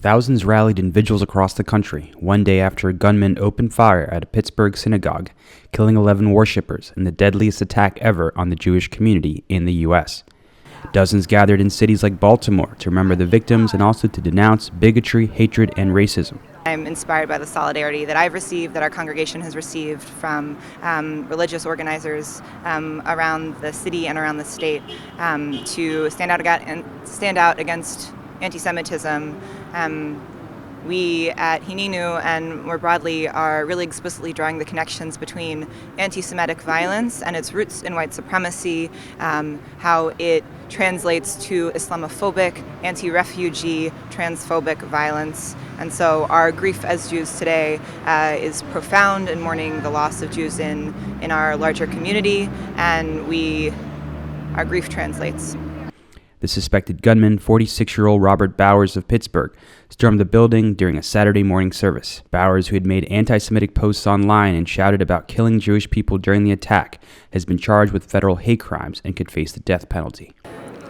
Thousands rallied in vigils across the country, one day after a gunman opened fire at a Pittsburgh synagogue, killing 11 worshippers in the deadliest attack ever on the Jewish community in the U.S. Dozens gathered in cities like Baltimore to remember the victims and also to denounce bigotry, hatred, and racism. I'm inspired by the solidarity that I've received, that our congregation has received from religious organizers around the city and around the state to stand out against anti-Semitism. We at Hinenu and more broadly are really explicitly drawing the connections between anti-Semitic violence and its roots in white supremacy, how it translates to Islamophobic, anti-refugee, transphobic violence. And so our grief as Jews today is profound in mourning the loss of Jews in our larger community, and our grief translates. The suspected gunman, 46-year-old Robert Bowers of Pittsburgh, stormed the building during a Saturday morning service. Bowers, who had made anti-Semitic posts online and shouted about killing Jewish people during the attack, has been charged with federal hate crimes and could face the death penalty.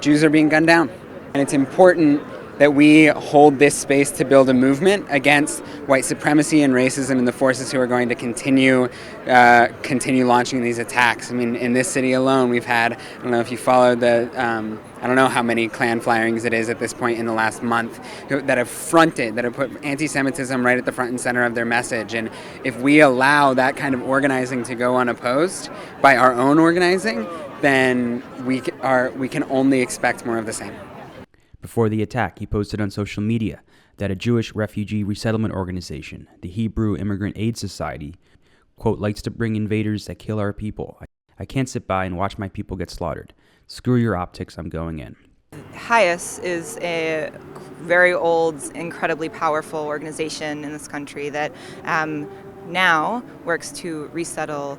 Jews are being gunned down, and it's important that we hold this space to build a movement against white supremacy and racism and the forces who are going to continue launching these attacks. I mean, in this city alone, we've had, I don't know if you followed I don't know how many Klan firings it is at this point in the last month that have put anti-Semitism right at the front and center of their message. And if we allow that kind of organizing to go unopposed by our own organizing, then we can only expect more of the same. Before the attack, he posted on social media that a Jewish refugee resettlement organization, the Hebrew Immigrant Aid Society, quote, likes to bring invaders that kill our people. I can't sit by and watch my people get slaughtered. Screw your optics, I'm going in. HIAS is a very old, incredibly powerful organization in this country that now works to resettle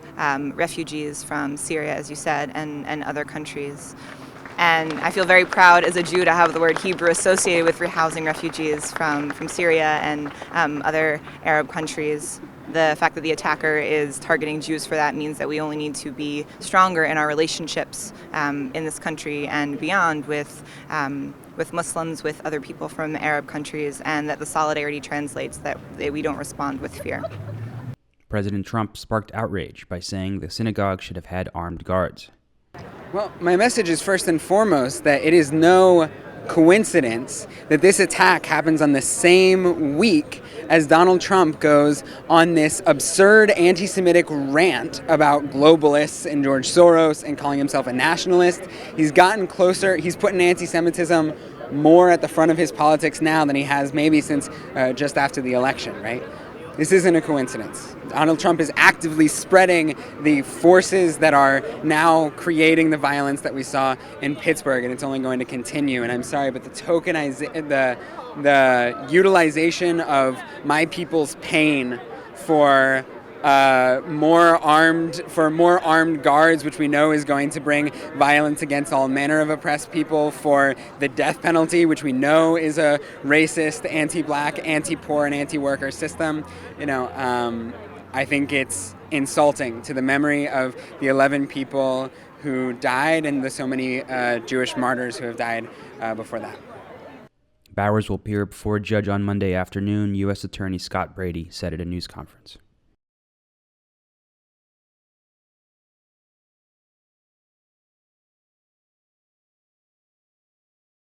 refugees from Syria, as you said, and other countries. And I feel very proud as a Jew to have the word Hebrew associated with rehousing refugees from Syria and other Arab countries. The fact that the attacker is targeting Jews for that means that we only need to be stronger in our relationships in this country and beyond with Muslims, with other people from Arab countries, and that the solidarity translates that we don't respond with fear. President Trump sparked outrage by saying the synagogue should have had armed guards. Well, my message is first and foremost that it is no coincidence that this attack happens on the same week as Donald Trump goes on this absurd anti-Semitic rant about globalists and George Soros and calling himself a nationalist. He's gotten closer. He's putting anti-Semitism more at the front of his politics now than he has maybe since just after the election, right? This isn't a coincidence. Donald Trump is actively spreading the forces that are now creating the violence that we saw in Pittsburgh, and it's only going to continue. And I'm sorry, but the utilization of my people's pain for more armed guards, which we know is going to bring violence against all manner of oppressed people, for the death penalty, which we know is a racist, anti-black, anti-poor, and anti-worker system. I think it's insulting to the memory of the 11 people who died and the so many Jewish martyrs who have died before that. Bowers will appear before a judge on Monday afternoon, U.S. Attorney Scott Brady said at a news conference.